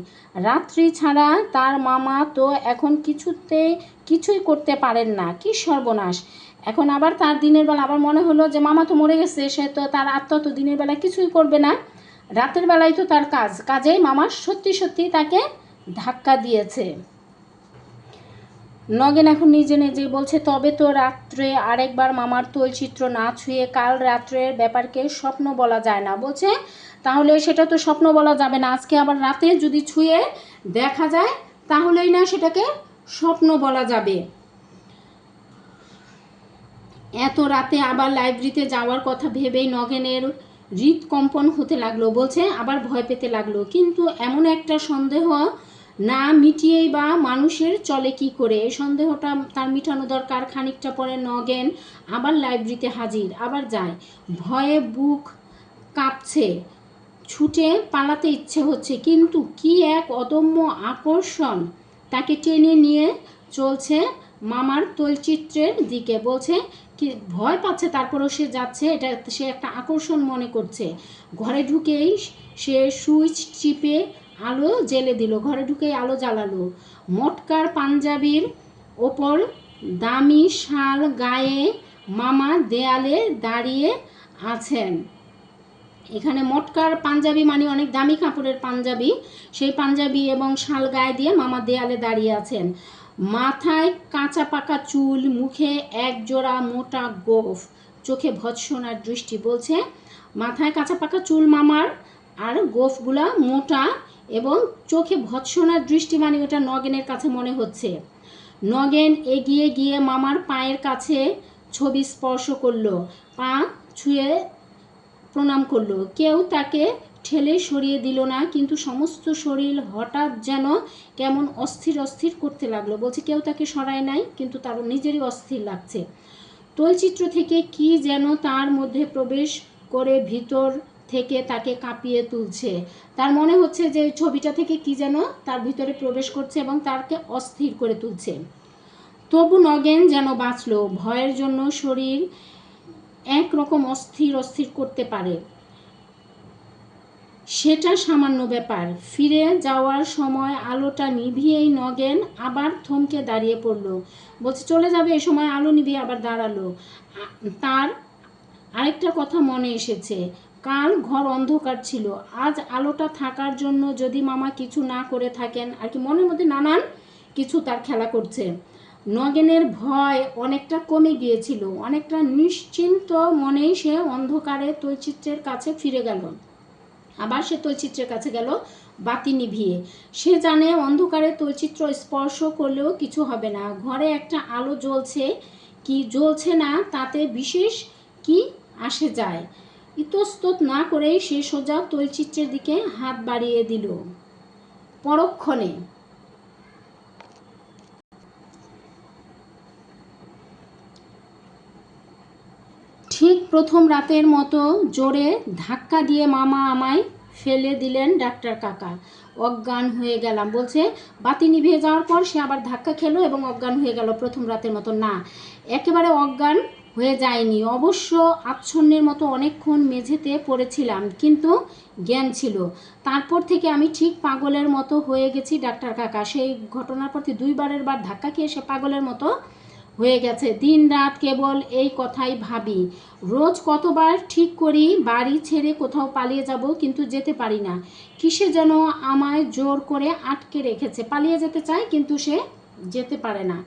রাত্রি ছাড়া তার মামা তো এখন কিছুই করতে পারেন না। কি সর্বনাশ! এখন আবার তার দিনের বেলা আবার মনে হলো যে মামা তো মরে গেছে, সে তো তার আত্মা তো দিনের বেলা কিছুই করবে না, রাতের বেলায় তো তার কাজেই মামা সত্যি তাকে ধাক্কা দিয়েছে। নগেন এখন নিজে নিজেই বলছে, তবে তো রাত্রে আরেকবার মামার তৈলচিত্র না ছুঁয়ে কাল রাত্রের ব্যাপারকে স্বপ্ন বলা যায় না। বলছে তাহলে সেটা তো স্বপ্ন বলা যাবে না, আজকে আবার রাতে যদি ছুঁয়ে দেখা যায় তাহলেই না সেটাকে স্বপ্ন বলা যাবে। এত রাতে আবার লাইব্রেরিতে যাওয়ার কথা ভেবেই নগেনের হৃদকম্পন হতে লাগলো। বলছে আবার ভয় পেতে লাগলো, কিন্তু এমন একটা সন্দেহ না মিটিয়েই বা মানুষের চলে কি করে? এই সন্দেহটা তার মিটানো দরকার। খানিকটা পরে নগেন আবার লাইব্রেরিতে হাজির, আবার যায়। ভয়ে বুক কাঁপছে, ছুটে পালাতে ইচ্ছে হচ্ছে, কিন্তু কি এক অদম্য আকর্ষণ তাকে টেনে নিয়ে চলছে মামার তৈলচিত্রের দিকে। বলছে কি ভয় পাচ্ছে, তারপরেও সে যাচ্ছে, এটা সে একটা আকর্ষণ মনে করছে। ঘরে ঢুকেই সে সুইচ টিপে আলো জ্বেলে দিল, ঘরে ঢুকেই আলো জ্বালালো। মটকার পাঞ্জাবির ওপর দামি শাল গায়ে মামা দেয়ালে দাঁড়িয়ে আছেন। এখানে মটকার পাঞ্জাবি মানে অনেক দামি কাপড়ের পাঞ্জাবি, সেই পাঞ্জাবি এবং শাল গায়ে দিয়ে মামা দেয়ালে দাঁড়িয়ে আছেন। মাথায় কাঁচা পাকা চুল, মুখে এক জোড়া মোটা গোঁফ, চোখে ভৎসনার দৃষ্টি। বলছে মাথায় কাঁচা পাকা চুল মামার, আর গোঁফগুলা মোটা, এবং চোখে ভৎসনার দৃষ্টি মানে ওটা নগেনের কাছে মনে হচ্ছে। নগেন এগিয়ে গিয়ে মামার পায়ের কাছে ছবি স্পর্শ করলো, পা ছুঁয়ে প্রণাম করলো। কেউ তাকে ঠেলে সরিয়ে দিল না, কিন্তু সমস্ত শরীর হঠাৎ যেন কেমন অস্থির করতে লাগলো। বলছে কেউ তাকে সরায় নাই, কিন্তু তার নিজেরই অস্থির লাগছে। তৈলচিত্র থেকে কি যেন তার মধ্যে প্রবেশ করে ভিতর থেকে তাকে কাঁপিয়ে তুলছে। তার মনে হচ্ছে যে ছবিটা থেকে কি যেন তার ভিতরে প্রবেশ করছে এবং তাকে অস্থির করে তুলছে। তবু নগেন যেন বাঁচল। ভয়ের জন্য শরীর একরকম অস্থির করতে পারে, সেটা সামান্য ব্যাপার। ফিরে যাওয়ার সময় আলোটা নিভিয়েই নগেন আবার থমকে দাঁড়িয়ে পড়ল। বলছে চলে যাবে, এ সময় আলো নিভিয়ে আবার দাঁড়ালো। তার আরেকটা কথা মনে এসেছে, কাল ঘর অন্ধকার ছিল, আজ আলোটা থাকার জন্য যদি মামা কিছু না করে থাকেন আর কি, মনের মধ্যে নানান কিছু তার খেলা করছে। নগেনের ভয় অনেকটা কমে গিয়েছিল, অনেকটা নিশ্চিন্ত মনেই সে অন্ধকারে তৈলচিত্রের কাছে ফিরে গেল। আবার সে তৈলচিত্রের কাছে গেল বাতি নিভিয়ে। সে জানে অন্ধকারে তৈলচিত্র স্পর্শ করলেও কিছু হবে না, ঘরে একটা আলো জ্বলছে কি জ্বলছে না তাতে বিশেষ কি আসে যায়। ইতস্তত না করেই সে সোজা তৈলচিত্রের দিকে হাত বাড়িয়ে দিল। পরক্ষণে ঠিক প্রথম রাতের মতো জোরে ধাক্কা দিয়ে মামা আমায় ফেলে দিলেন ডাক্তার কাকা, অজ্ঞান হয়ে গেলাম। বলছে বাতি নিভিয়ে যাওয়ার পর সে আবার ধাক্কা খেলো এবং অজ্ঞান হয়ে গেল। প্রথম রাতের মতো না, একেবারে অজ্ঞান হয়ে যায়নি, অবশ্য আচ্ছন্নের মতো অনেকক্ষণ মেঝেতে পড়েছিলাম, কিন্তু জ্ঞান ছিল। তারপর থেকে আমি ঠিক পাগলের মতো হয়ে গেছি ডাক্তার কাকা। সেই ঘটনার প্রতি দুইবারের বার ধাক্কা খেয়ে সে পাগলের মতো হয়ে গেছে। দিন রাত কেবল এই কথাই ভাবি। রোজ কতবার ঠিক করি বাড়ি ছেড়ে কোথাও পালিয়ে যাব, কিন্তু যেতে পারি না। কিসে যেন আমায় জোর করে আটকে রেখেছে। পালিয়ে যেতে চায় কিন্তু সে যেতে পারে না।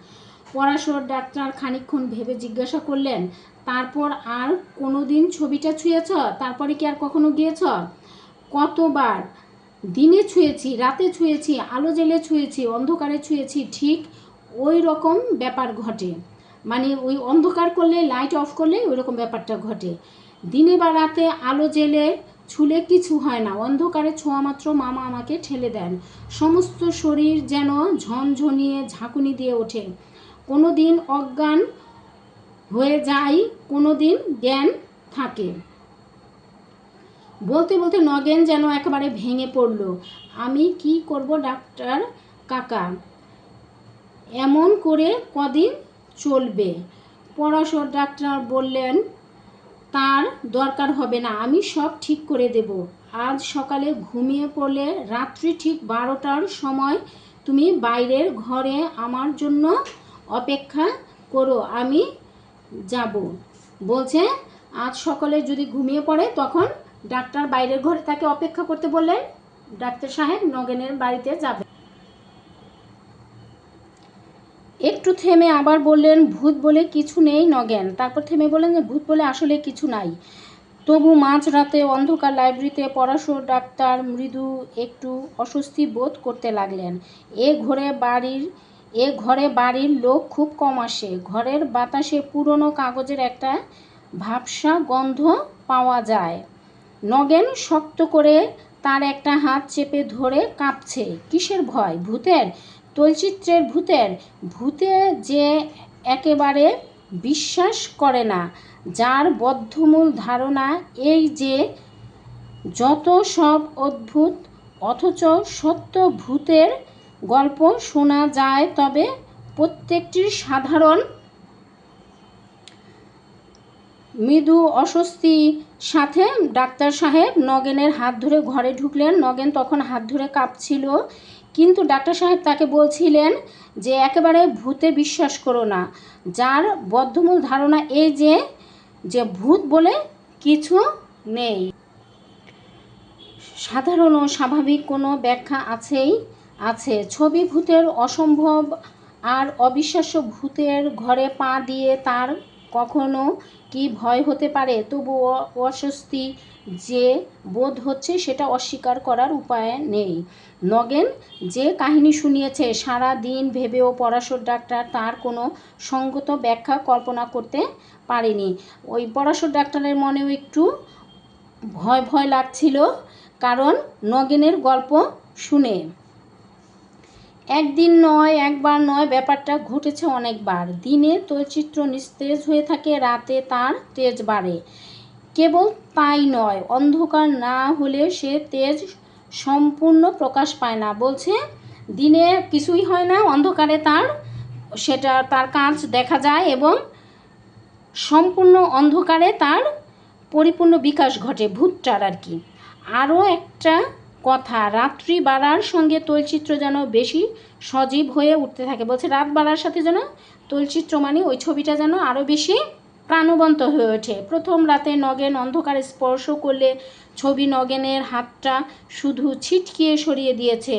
পরাশর ডাক্তার খানিকক্ষণ ভেবে জিজ্ঞাসা করলেন, তারপর আর কোনো দিন ছবিটা ছুঁয়েছ? তারপরে কি আর কখনো গিয়েছ? কতবার? দিনে ছুঁয়েছি, রাতে ছুঁয়েছি, আলো জেলে ছুঁয়েছি, অন্ধকারে ছুঁয়েছি, ঠিক ওই রকম ব্যাপার ঘটে। মানে ওই অন্ধকার করলে, লাইট অফ করলে ওই রকম ব্যাপারটা ঘটে। দিনে বা রাতে আলো জেলে ছুলে কিছু হয় না, অন্ধকারে ছোঁয়া মাত্র মামা আমাকে ঠেলে দেন। সমস্ত শরীর যেন ঝনঝনিয়ে ঝাঁকুনি দিয়ে ওঠে। কোনো দিন অজ্ঞান হয়ে যায়, কোনো দিন জ্ঞান থাকে। বলতে বলতে নগেন যেন একেবারে ভেঙে পড়ল। আমি কি করব ডাক্তার কাকা? এমন করে কদিন চলবে? পরাশর ডাক্তার বললেন, তার দরকার হবে না, আমি সব ঠিক করে দেব। আজ সকালে ঘুমিয়ে পড়লে রাত্রি ঠিক 12টার সময় তুমি বাইরের ঘরে আমার জন্য অপেক্ষা করো, আমি যাব। বলছে আজ সকালে যদি ঘুমিয়ে পড়ে তখন ডাক্তার বাইরের ঘরে তাকে অপেক্ষা করতে বললেন। ডাক্তার সাহেব নগেনের বাড়িতে যাবে। একটু থেমে আবার বললেন, ভূত বলে কিছু নেই নগেন। তারপর থেমে বললেন যে ভূত বলে আসলে কিছু নাই। তবু মাঝরাতে অন্ধকার লাইব্রেরিতে পরাশর ডাক্তার মৃদু একটু অস্বস্তি বোধ করতে লাগলেন। এ ঘরে বাড়ির লোক খুব কম আসে। ঘরের বাতাসে পুরনো কাগজের একটা ভাবসা গন্ধ পাওয়া যায়। নগেন শক্ত করে তার একটা হাত চেপে ধরে কাঁপছে। কিসের ভয়? ভূতের? তৈলচিত্রের ভূতের? ভূতে যে একেবারে বিশ্বাস করে না, যার বদ্ধমূল ধারণা এই যে যত সব অদ্ভুত অথচ সত্য ভূতের গল্প শোনা যায়, তবে প্রত্যেকটির সাধারণ মৃদু অস্বস্তি। সাথে ডাক্তার সাহেব নগেনের হাত ধরে ঘরে ঢুকলেন। নগেন তখন হাত ধরে কাঁপছিল, কিন্তু ডাক্তার সাহেব তাকে বলছিলেন যে একেবারে ভূতে বিশ্বাস করো না, যার বদ্ধমূল ধারণা এই যে ভূত বলে কিছু নেই। সাধারণ ও স্বাভাবিক কোনো ব্যাখ্যা আছে। ছবি ভূতের অসম্ভব আর অবিশ্বাস্য। ভূতের ঘরে পা দিয়ে তার কখনো কি ভয় হতে পারে? তবু অস্বস্তি যে বোধ হচ্ছে সেটা অস্বীকার করার উপায় নেই। নগেন যে কাহিনী শুনিয়েছে, সারা দিন ভেবেও পরাশর ডাক্তার তার কোনো সঙ্গত ব্যাখ্যা কল্পনা করতে পারেনি। ওই পরাশর ডাক্তারের মনেও একটু ভয় ভয় লাগছিল, কারণ নগেনের গল্প শুনে একদিন নয়, একবার নয়, ব্যাপারটা ঘটেছে অনেকবার। দিনে তৈলচিত্র নিস্তেজ হয়ে থাকে, রাতে তার তেজ বাড়ে। কেবল তাই নয়, অন্ধকার না হলে সে তেজ সম্পূর্ণ প্রকাশ পায় না। বলছে দিনে কিছুই হয় না, অন্ধকারে তার কাজ দেখা যায় এবং সম্পূর্ণ অন্ধকারে তার পরিপূর্ণ বিকাশ ঘটে, ভূতটার আর কি। আরও একটা কথা, রাত্রি বাড়ার সঙ্গে তৈলচিত্র যেন বেশি সজীব হয়ে উঠতে থাকে। বলছে রাত বাড়ার সাথে যেন তৈলচিত্র মানে ওই ছবিটা যেন আরও বেশি প্রাণবন্ত হয়ে ওঠে। প্রথম রাতে নগেন অন্ধকারে স্পর্শ করলে ছবি নগেনের হাতটা শুধু ছিটকিয়ে সরিয়ে দিয়েছে।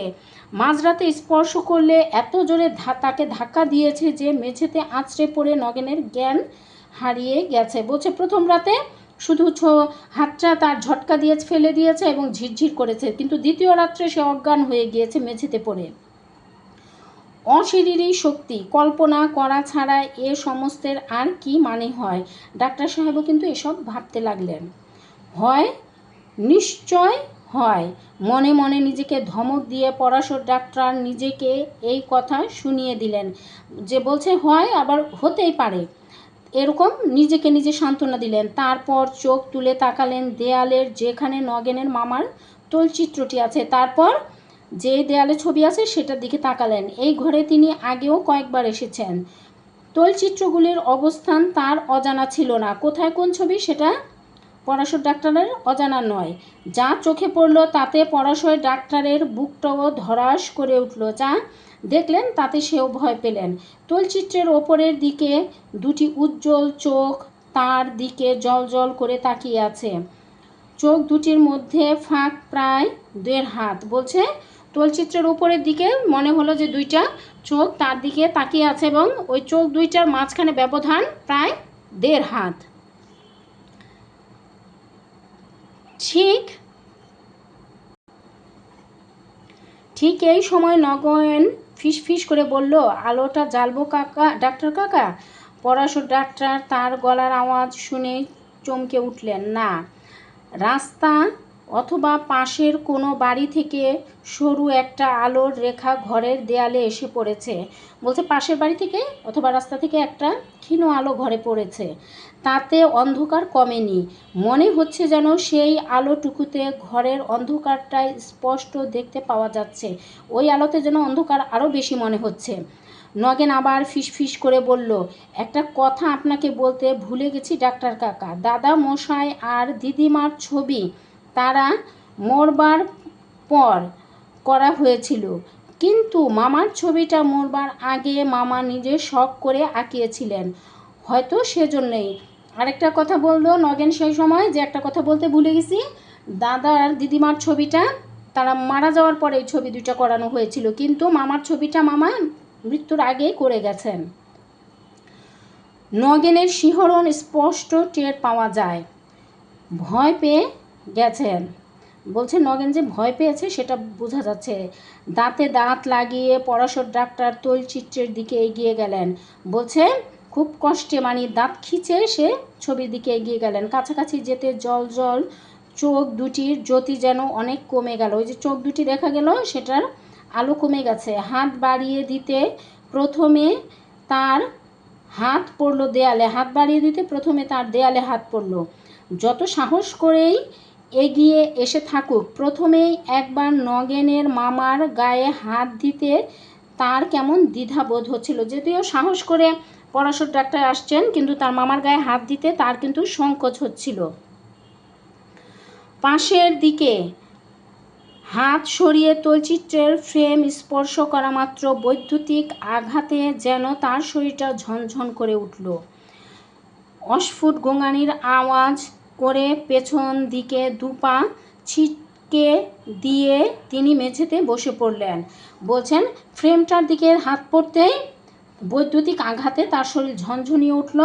মাঝরাতে স্পর্শ করলে এত জোরে তাকে ধাক্কা দিয়েছে যে মেঝেতে আছড়ে পড়ে নগেনের জ্ঞান হারিয়ে গেছে। বলছে প্রথম রাতে শুধু হাতটা তার ঝটকা দিয়ে ফেলে দিয়েছে এবং ঝিরঝির করেছে, কিন্তু দ্বিতীয় রাত্রে সে অজ্ঞান হয়ে গিয়েছে মেঝেতে পড়ে। অশরীরী শক্তি, কল্পনা করা ছাড়া এ সমস্তের আর কি মানে হয়? ডাক্তার সাহেবও কিন্তু এসব ভাবতে লাগলেন। হয়, নিশ্চয় হয়। মনে মনে নিজেকে ধমক দিয়ে পরাশর ডাক্তার নিজেকে এই কথা শুনিয়ে দিলেন যে বলছে হয়, আবার হতেই পারে, এরকম নিজেকে নিজে সান্ত্বনা দিলেন। তারপর চোখ তুলে তাকালেন দেয়ালের যেখানে নগেনের মামার তৈলচিত্রটি আছে। তারপর যে দেয়ালে ছবি আছে সেটার দিকে তাকালেন। এই ঘরে তিনি আগেও কয়েকবার এসেছেন। তৈলচিত্রগুলির অবস্থান তার অজানা ছিল না। কোথায় কোন ছবি সেটা পরাশর ডাক্তারের অজানা নয়। যা চোখে পড়ল তাতে পরাশর ডাক্তারের বুকটাও ধরাস করে উঠল। যা দেখলেন, তাতে সেও ভয় পেলেন। তৈলচিত্রের ওপরের দিকে দুটি উজ্জ্বল চোখ তার দিকে জল করে তাকিয়ে আছে। চোখ দুটির মধ্যে ফাঁক প্রায় 1.5 হাত। বলছে তৈলচিত্রের উপরের দিকে মনে হলো যে দুইটা চোখ তার দিকে তাকিয়ে আছে এবং ওই চোখ দুইটার মাঝখানে ব্যবধান প্রায় 1.5 হাত। ঠিক এই সময় নগেন ফিসফিস করে বলল, আলোটা জ্বালবো কাকা, ডাক্তার কাকা? পরাশর ডাক্তার তার গলার আওয়াজ শুনে চমকে উঠলেন। না, রাস্তা অথবা পাশের কোনো বাড়ি থেকে সরু একটা আলোর রেখা ঘরের দেয়ালে এসে পড়েছে। বলছে পাশের বাড়ি থেকে অথবা রাস্তা থেকে একটা ক্ষীণ আলো ঘরে পড়েছে। তাতে অন্ধকার কমেনি, মনে হচ্ছে যেন সেই আলোটুকুতে ঘরের অন্ধকারটাই স্পষ্ট দেখতে পাওয়া যাচ্ছে। ওই আলোতে যেন অন্ধকার আরও বেশি মনে হচ্ছে। নগেন আবার ফিসফিস করে বলল, একটা কথা আপনাকে বলতে ভুলে গেছি ডাক্তার কাকা। দাদা মশাই আর দিদিমার ছবি তারা মরবার পর করা হয়েছিল, কিন্তু মামার ছবিটা মরবার আগে মামা নিজে শখ করে আঁকিয়েছিলেন, হয়তো সেজন্যই। আরেকটা কথা বললো নগেন সেই সময়, যে একটা কথা বলতে ভুলে গেছি, দাদা আর দিদিমার ছবিটা তারা মারা যাওয়ার পরে এই ছবি দুইটা করানো হয়েছিল, কিন্তু মামার ছবিটা মামা মৃত্যুর আগে করে গেছেন। নগেনের শিহরণ স্পষ্ট টের পাওয়া যায়। ভয় পেয়ে গেছেন। বলছে নগেন যে ভয় পেয়েছে সেটা বোঝা যাচ্ছে। দাঁতে দাঁত লাগিয়ে পরাশর ডাক্তার তৈলচিত্রের দিকে এগিয়ে গেলেন। বলছে খুব কষ্টে দাঁত খিচে সে ছবির দিকে এগিয়ে গেলেন। কাছাকাছি যেতে জল চোখ দুটির জ্যোতি যেন অনেক কমে গেল। ওই যে চোখ দুটি দেখা গেল সেটার আলো কমে গেছে। হাত বাড়িয়ে দিতে প্রথমে তার হাত পড়ল দেয়ালে। হাত বাড়িয়ে দিতে প্রথমে তার দেয়ালে হাত পড়ল। যত সাহস করেই এগিয়ে এসে থাকুক, প্রথমেই একবার নগেনের মামার গায়ে হাত দিতে তার কেমন দ্বিধাবোধ হচ্ছিল। যদিও সাহস করে পরাশর ডাক্তার আসছেন, কিন্তু তার মামার গায়ে হাত দিতে তার কিন্তু সংকোচ হচ্ছিল। পাশের দিকে হাত সরিয়ে তৈলচিত্রের ফ্রেম স্পর্শ করা মাত্র বৈদ্যুতিক আঘাতে যেন তার শরীরটা ঝনঝন করে উঠল। অস্ফুট গোঙানির আওয়াজ করে পেছন দিকে দুপা ছিটকে দিয়ে তিনি মেঝেতে বসে পড়লেন। বলছেন ফ্রেমটার দিকে হাত পড়তেই বৈদ্যুতিক আঘাতে তার শরীর ঝনঝনিয়ে উঠল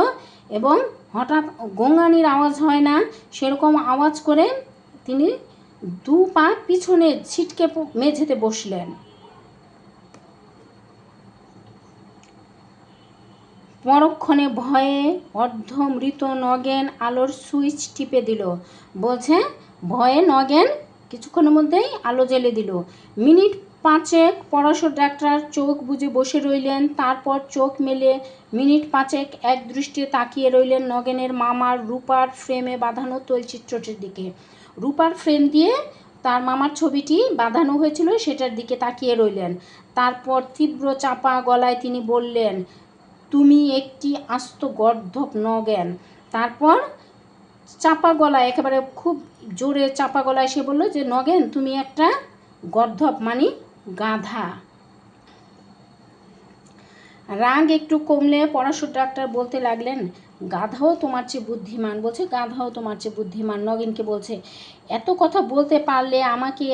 এবং হঠাৎ গোঙানির আওয়াজ হয় না সেরকম আওয়াজ করে তিনি দু পা পিছনে ছিটকে মেঝেতে বসলেন। পরক্ষণে ভয়ে অর্ধমৃত নগেন আলোর সুইচ টিপে দিল। বলছে ভয়ে নগেন কিছুক্ষণের মধ্যেই আলো জ্বেলে দিল। মিনিট 5 পরাশর ডাক্তার চোখ বুজে বসে রইলেন। তারপর চোখ মেলে মিনিট 5 এক দৃষ্টিতে তাকিয়ে রইলেন নগেনের মামার রূপার ফ্রেমে বাঁধানো তৈলচিত্রটির দিকে। রূপার ফ্রেম দিয়ে তার মামার ছবিটি বাঁধানো হয়েছিল সেটার দিকে তাকিয়ে রইলেন। তারপর তীব্র চাপা গলায় তিনি বললেন, তুমি একটি আস্ত গর্ধব নগেন। তারপর চাপা গলায়, একেবারে খুব জোরে চাপা গলায় সে বলল যে নগেন তুমি একটা গর্ধব গাধা। রাগ একটু কমলে পরাশর ডাক্তার বলতে লাগলেন, গাধাও তোমার চেয়ে বুদ্ধিমান। বলছে গাধাও তোমার চেয়ে বুদ্ধিমান। নগেনকে বলছে এত কথা বলতে পারলে আমাকে,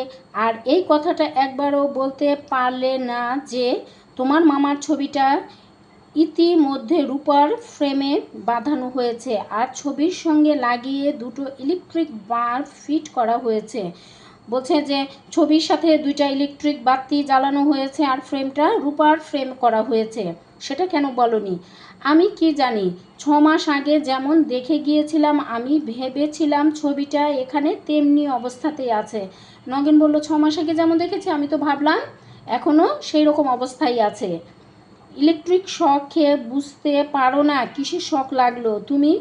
আর এই কথাটা একবারও বলতে পারলে না যে তোমার মামার ছবিটা ইতিমধ্যে রূপার ফ্রেমে বাঁধানো হয়েছে আর ছবির সঙ্গে লাগিয়ে দুটো ইলেকট্রিক বাল্ব ফিট করা হয়েছে। বলছে যে ছবির সাথে দুইটা ইলেকট্রিক বাতি জ্বালানো হয়েছে আর ফ্রেমটা রূপার ফ্রেম করা হয়েছে। সেটা কেন বলনি? আমি কি জানি, 6 মাস আগে যেমন দেখে গিয়েছিলাম আমি ভেবেছিলাম ছবিটা এখানে তেমনি অবস্থাতেই আছে। নগেন বলল 6 মাস আগে যেমন দেখেছি আমি তো ভাবলাম এখনও সেই রকম অবস্থায় আছে। ইলেকট্রিক শক খেয়ে বুঝতে পারো না কিসের শক লাগলো? তুমি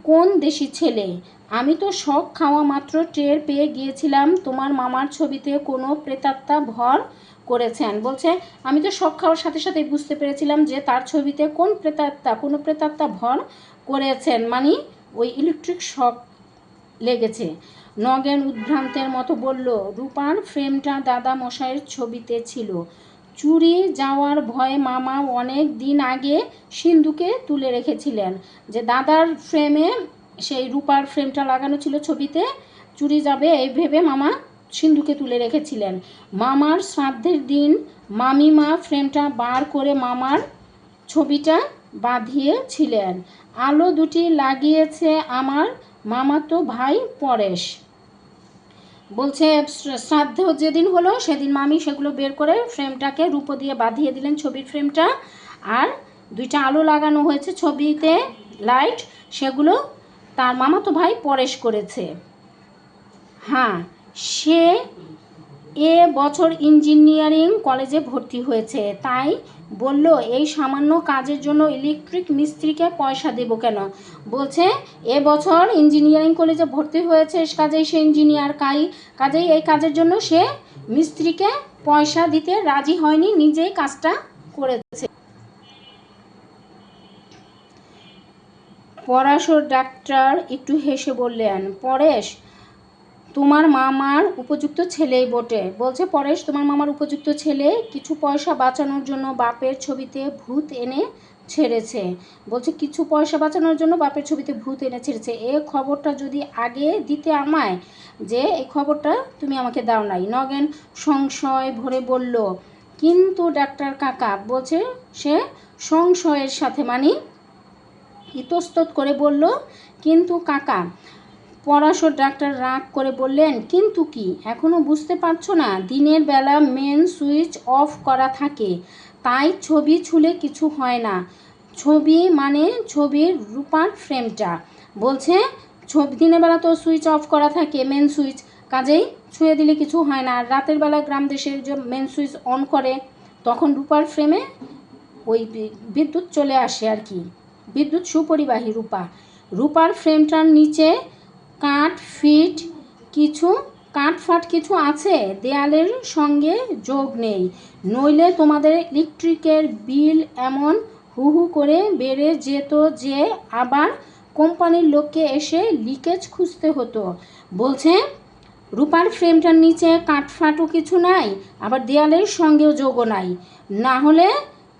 কোন দেশি ছেলে? আমি তো শক খাওয়া মাত্র টের পেয়ে গিয়েছিলাম তোমার মামার ছবিতে কোনো প্রেতাত্মা ভর করেছেন। বলছে আমি তো শক খাওয়ার সাথে সাথে বুঝতে পেরেছিলাম যে তার ছবিতে কোনো প্রেতাত্মা ভর করেছেন, ওই ইলেকট্রিক শক লেগেছে। নগেন উদ্ভ্রান্তের মতো বলল, রূপার ফ্রেমটা দাদা মশাইয়ের ছবিতে ছিল। চুরি যাওয়ার ভয়ে মামা অনেক দিন আগে সিন্ধুকে তুলে রেখেছিলেন। যে দাদার ফ্রেমে সেই রূপার ফ্রেমটা লাগানো ছিল, ছবিতে চুরি যাবে এই ভেবে মামা সিন্ধুকে তুলে রেখেছিলেন। মামার শ্রাদ্ধের দিন মামিমা ফ্রেমটা বার করে মামার ছবিটা বাঁধিয়েছিলেন। আলো দুটি লাগিয়েছে আমার মামাতো ভাই পরেশ। বলছে শ্রাদ্ধ যেদিন হলো সেদিন মামি সেগুলো বের করে ফ্রেমটাকে রূপো দিয়ে বাঁধিয়ে দিলেন, ছবির ফ্রেমটা। আর দুইটা আলো লাগানো হয়েছে ছবিতে, লাইট, সেগুলো তার মামাতো ভাই পরেশ করেছে। হ্যাঁ, সে এ বছর ইঞ্জিনিয়ারিং কলেজে ভর্তি হয়েছে, তাই বলল এই সামান্য কাজের জন্য ইলেকট্রিক মিস্ত্রিকে পয়সা দেবো কেন। বলছে এ বছর ইঞ্জিনিয়ারিং কলেজে ভর্তি হয়েছে, কাজেই সে ইঞ্জিনিয়ার, কাজেই এই কাজের জন্য সে মিস্ত্রিকে পয়সা দিতে রাজি হয়নি, নিজেই কাজটা করেছে। পরাশর ডাক্তার একটু হেসে বললেন, পরেশ তোমার মামার উপযুক্ত ছেলেই বটে। বলছে পরেশ তোমার মামার উপযুক্ত ছেলে, কিছু পয়সা বাঁচানোর জন্য বাপের ছবিতে ভূত এনে ছেড়েছে। বলছে কিছু পয়সা বাঁচানোর জন্য বাপের ছবিতে ভূত এনে ছেড়েছে। এ খবরটা যদি আগে দিতে আমায়, যে এই খবরটা তুমি আমাকে দাও নাই। নগেন সংশয় ভরে বলল, কিন্তু ডাক্তার কাকা। বলছে সে সংশয়ের সাথে ইতস্তত করে বলল, কিন্তু কাকা। পরাশর ডাক্তার রাগ করে বললেন, কিন্তু কি এখনও বুঝতে পারছো না? দিনের বেলা মেন সুইচ অফ করা থাকে, তাই ছবি ছুলে কিছু হয় না। ছবি মানে ছবির রূপার ফ্রেমটা। বলছে দিনের বেলা তো সুইচ অফ করা থাকে, মেন সুইচ, কাজেই ছুঁয়ে দিলে কিছু হয় না। আর রাতের বেলা গ্রাম দেশের যে মেন সুইচ অন করে, তখন রূপার ফ্রেমে ওই বিদ্যুৎ চলে আসে আর কি, বিদ্যুৎ সুপরিবাহী রূপা। রূপার ফ্রেমটার নিচে কাঠফাট কিছু আছে, দেয়ালের সঙ্গে যোগ নেই, নইলে তোমাদের ইলেকট্রিকের বিল এমন হু হু করে বেড়ে যেত যে আবার কোম্পানির লোককে এসে লিকেজ খুঁজতে হতো। বলছে রূপার ফ্রেমটার নিচে কাঠফাটও কিছু নাই, আবার দেয়ালের সঙ্গেও যোগও নাই, না হলে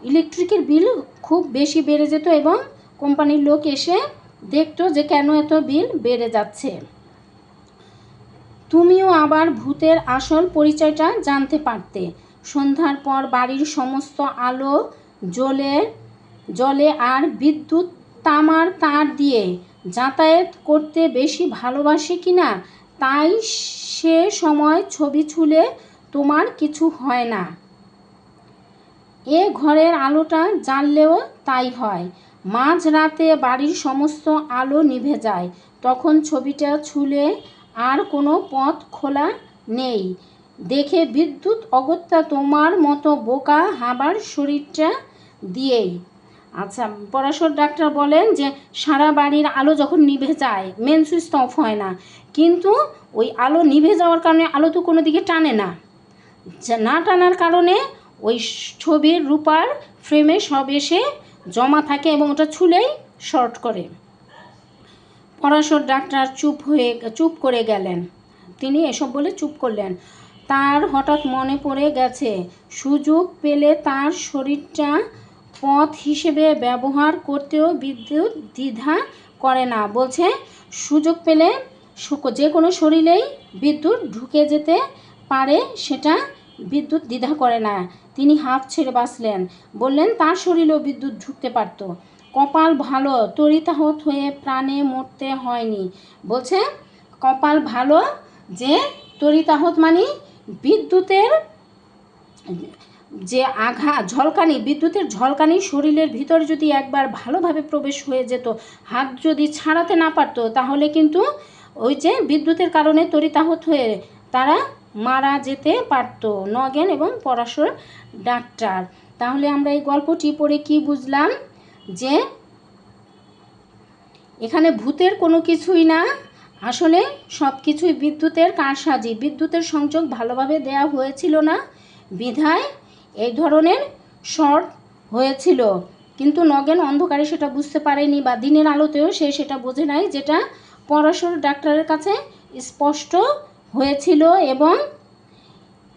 ইলেকট্রিকের বিল খুব বেশি বেড়ে যেত এবং কোম্পানির লোক এসে দেখতো যে কেন এত বিল বেড়ে যাচ্ছে। তুমিও আবার ভূতের আসল পরিচয়টা জানতে পারতে। সন্ধ্যার পর বাড়ির সমস্ত আলো জ্বলে আর বিদ্যুৎ তামার তার দিয়ে যাতায়াত করতে বেশি ভালোবাসে কিনা, তাই সে সময় ছবি ছুলে তোমার কিছু হয় না। এ ঘরের আলোটা জ্বাললেও তাই হয়। মাঝরাতে বাড়ির সমস্ত আলো নিভে যায়, তখন ছবিটা ছুলে আর কোনো পথ খোলা নেই দেখে বিদ্যুৎ অগত্যা তোমার মতো বোকা হাবার শরীরটা দিয়েই। আচ্ছা, পরাশর ডাক্তার বলেন যে সারা বাড়ির আলো যখন নিভে যায়, মেন সুইচ তো অফ হয় না, কিন্তু ওই আলো নিভে যাওয়ার কারণে আলো তো কোনো দিকে টানে না, না টানার কারণে ওই ছবির রূপার ফ্রেমে সব এসে জমা থাকে এবং ওটা ছুলেই শর্ট করে। পরাশর ডাক্তার চুপ করে গেলেন। তিনি এসব বলে চুপ করলেন। তার হঠাৎ মনে পড়ে গেছে, সুযোগ পেলে তার শরীরটা পথ হিসেবে ব্যবহার করতেও বিদ্যুৎ দ্বিধা করে না। বলছে সুযোগ পেলে যে কোনো শরীরেই বিদ্যুৎ ঢুকে যেতে পারে, সেটা বিদ্যুৎ দ্বিধা করে না। তিনি হাঁফ ছেড়ে বাঁচলেন, বললেন তার শরীরেও বিদ্যুৎ ঢুকতে পারত। কপাল ভালো, তড়িতাহত হয়ে প্রাণে মরতে হয়নি। বলছে কপাল ভালো যে তড়িতাহত বিদ্যুতের যে বিদ্যুতের ঝলকানি শরীরের ভিতর যদি একবার ভালোভাবে প্রবেশ হয়ে যেত, হাত যদি ছাড়াতে না পারতো, তাহলে কিন্তু ওই যে বিদ্যুতের কারণে তড়িতাহত হয়ে তারা মারা যেতে পারত। নগেন এবং পরাশর ডাক্তার। তাহলে আমরা এই গল্পটি পড়ে কি বুঝলাম? যে এখানে ভূতের কোনো কিছুই না, আসলে সব কিছুই বিদ্যুতের কারসাজি। বিদ্যুতের সংযোগ ভালোভাবে দেয়া হয়েছিল না, বিধায় এই ধরনের শর্ট হয়েছিল। কিন্তু নগেন অন্ধকারে সেটা বুঝতে পারেনি, বা দিনের আলোতেও সে সেটা বোঝে নাই, যেটা পরাশর ডাক্তারের কাছে স্পষ্ট হয়েছিল। এবং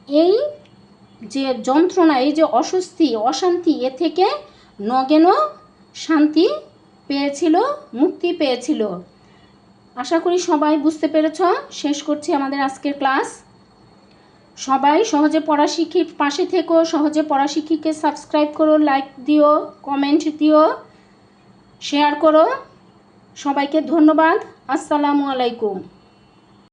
এই যে যন্ত্রণা, এই যে অস্বস্তি অশান্তি, এ থেকে নগেনও শান্তি পেয়েছিল, মুক্তি পেয়েছিল। আশা করি সবাই বুঝতে পেরেছ। শেষ করছি আমাদের আজকের ক্লাস। সবাই সহজে পড়া শিখির পাশে থেকো, সহজে পড়া শিখিকে সাবস্ক্রাইব করো, লাইক দিও, কমেন্ট দিও, শেয়ার করো। সবাইকে ধন্যবাদ। আসসালামু আলাইকুম।